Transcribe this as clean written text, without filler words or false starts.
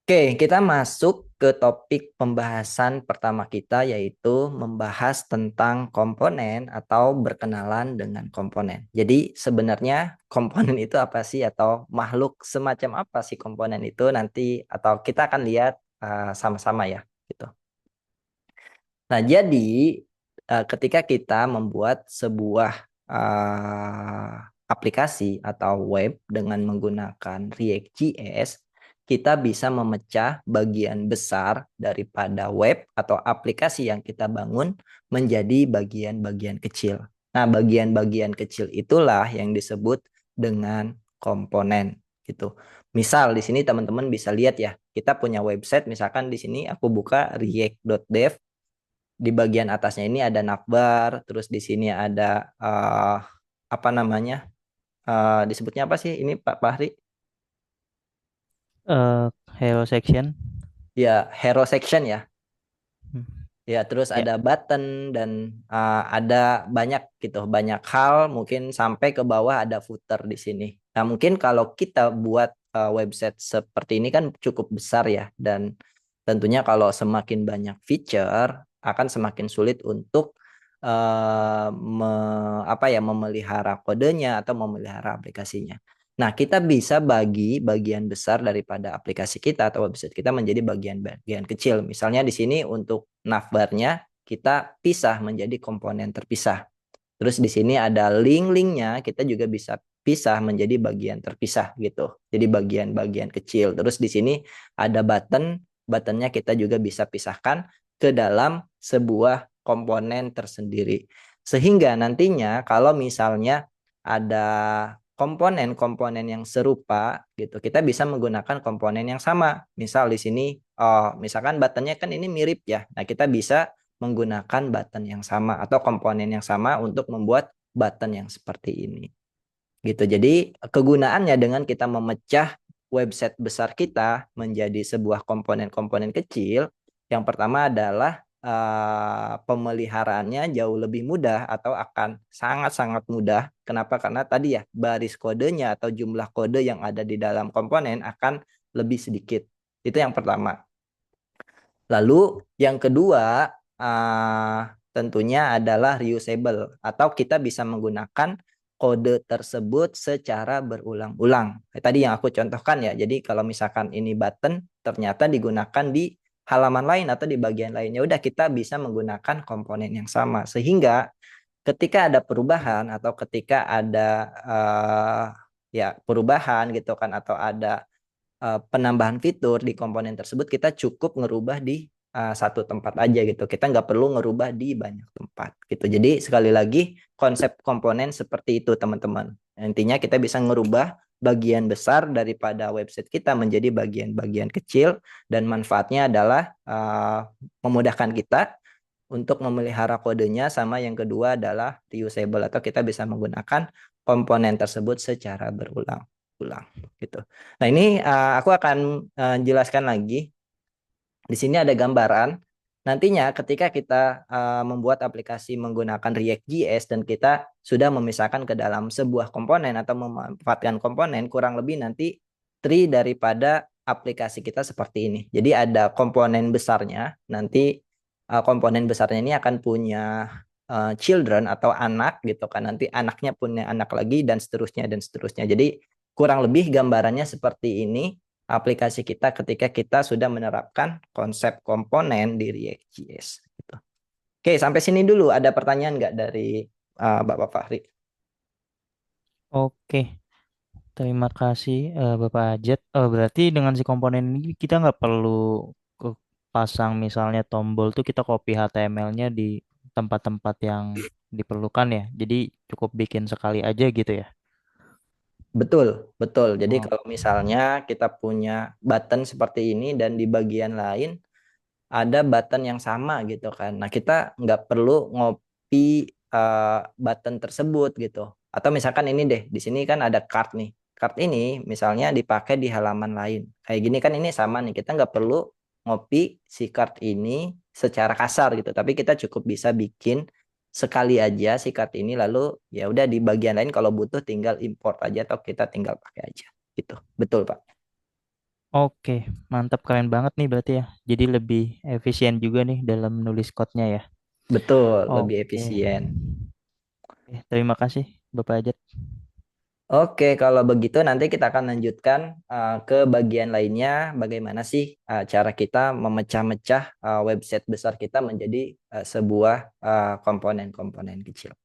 Oke, kita masuk ke topik pembahasan pertama kita yaitu membahas tentang komponen atau berkenalan dengan komponen. Jadi sebenarnya komponen itu apa sih atau makhluk semacam apa sih komponen itu nanti atau kita akan lihat sama-sama ya gitu. Nah, jadi ketika kita membuat sebuah aplikasi atau web dengan menggunakan React.js, kita bisa memecah bagian besar daripada web atau aplikasi yang kita bangun menjadi bagian-bagian kecil. Nah, bagian-bagian kecil itulah yang disebut dengan komponen gitu. Misal di sini teman-teman bisa lihat ya, kita punya website, misalkan di sini aku buka react.dev. Di bagian atasnya ini ada navbar, terus di sini ada apa namanya? Disebutnya apa sih ini Pak Fahri? Hero section. Ya, hero section ya. Hmm. Ya, terus Ya, ada button dan ada banyak gitu, banyak hal mungkin sampai ke bawah ada footer di sini. Nah, mungkin kalau kita buat website seperti ini kan cukup besar ya dan tentunya kalau semakin banyak feature akan semakin sulit untuk apa ya memelihara kodenya atau memelihara aplikasinya. Nah, kita bisa bagi bagian besar daripada aplikasi kita atau website kita menjadi bagian-bagian kecil. Misalnya di sini untuk navbarnya kita pisah menjadi komponen terpisah. Terus di sini ada link-linknya, kita juga bisa pisah menjadi bagian terpisah gitu. Jadi bagian-bagian kecil. Terus di sini ada button, buttonnya kita juga bisa pisahkan ke dalam sebuah komponen tersendiri. Sehingga nantinya kalau misalnya ada komponen-komponen yang serupa gitu, kita bisa menggunakan komponen yang sama. Misal di sini, oh, misalkan buttonnya kan ini mirip ya. Nah, kita bisa menggunakan button yang sama atau komponen yang sama untuk membuat button yang seperti ini. Gitu. Jadi kegunaannya dengan kita memecah website besar kita menjadi sebuah komponen-komponen kecil, yang pertama adalah pemeliharaannya jauh lebih mudah atau akan sangat-sangat mudah. Kenapa? Karena tadi ya baris kodenya atau jumlah kode yang ada di dalam komponen akan lebih sedikit. Itu yang pertama. Lalu yang kedua tentunya adalah reusable atau kita bisa menggunakan kode tersebut secara berulang-ulang. Tadi yang aku contohkan ya. Jadi kalau misalkan ini button ternyata digunakan di halaman lain atau di bagian lain, ya udah kita bisa menggunakan komponen yang sama sehingga ketika ada perubahan atau ketika ada ya perubahan gitu kan atau ada penambahan fitur di komponen tersebut kita cukup ngerubah di satu tempat aja gitu. Kita nggak perlu ngerubah di banyak tempat gitu. Jadi sekali lagi konsep komponen seperti itu teman-teman. Intinya kita bisa ngerubah bagian besar daripada website kita menjadi bagian-bagian kecil dan manfaatnya adalah memudahkan kita untuk memelihara kodenya sama yang kedua adalah reusable atau kita bisa menggunakan komponen tersebut secara berulang-ulang gitu. Nah, ini aku akan jelaskan lagi. Di sini ada gambaran. Nantinya ketika kita membuat aplikasi menggunakan React.js dan kita sudah memisahkan ke dalam sebuah komponen atau memanfaatkan komponen, kurang lebih nanti tree daripada aplikasi kita seperti ini. Jadi ada komponen besarnya, nanti komponen besarnya ini akan punya children atau anak gitu kan. Nanti anaknya punya anak lagi dan seterusnya dan seterusnya. Jadi kurang lebih gambarannya seperti ini aplikasi kita ketika kita sudah menerapkan konsep komponen di React.js. Gitu. Oke, sampai sini dulu. Ada pertanyaan nggak dari Bapak Fahri? oke. Terima kasih Bapak Ajat. Berarti dengan si komponen ini kita nggak perlu ke pasang misalnya tombol tuh kita copy HTML-nya di tempat-tempat yang diperlukan ya. Jadi cukup bikin sekali aja gitu ya. Betul, betul. Jadi Oh, kalau misalnya kita punya button seperti ini dan di bagian lain ada button yang sama gitu kan. Nah, kita nggak perlu ngopi button tersebut gitu. Atau misalkan ini deh, di sini kan ada card nih. Card ini misalnya dipakai di halaman lain. Kayak gini kan ini sama nih. Kita nggak perlu ngopi si card ini secara kasar gitu. Tapi kita cukup bisa bikin sekali aja si card ini lalu ya udah di bagian lain kalau butuh tinggal import aja atau kita tinggal pakai aja gitu. Betul, Pak. Oke, mantap keren banget nih berarti ya. Jadi lebih efisien juga nih dalam nulis code-nya ya. Betul, lebih Oke. efisien. Oke, terima kasih Bapak Ajat. Oke, kalau begitu nanti kita akan lanjutkan ke bagian lainnya. Bagaimana sih cara kita memecah-mecah website besar kita menjadi sebuah komponen-komponen kecil.